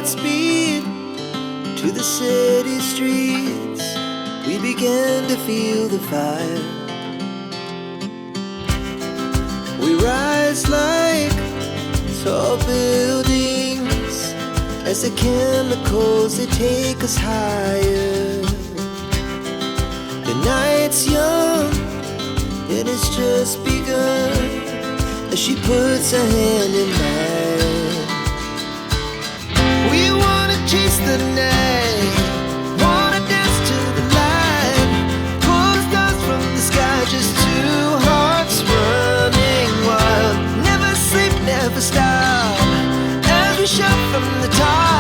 at speed to the city streets. We began to feel the fire. We rise like tall buildings as the chemicals, they take us higher. The night's young, it has just begun, as she puts her hand in mine. We wanna chase the night, wanna dance to the light, pull the stars from the sky, just two hearts running wild. Never sleep, never stop, as we shout from the top.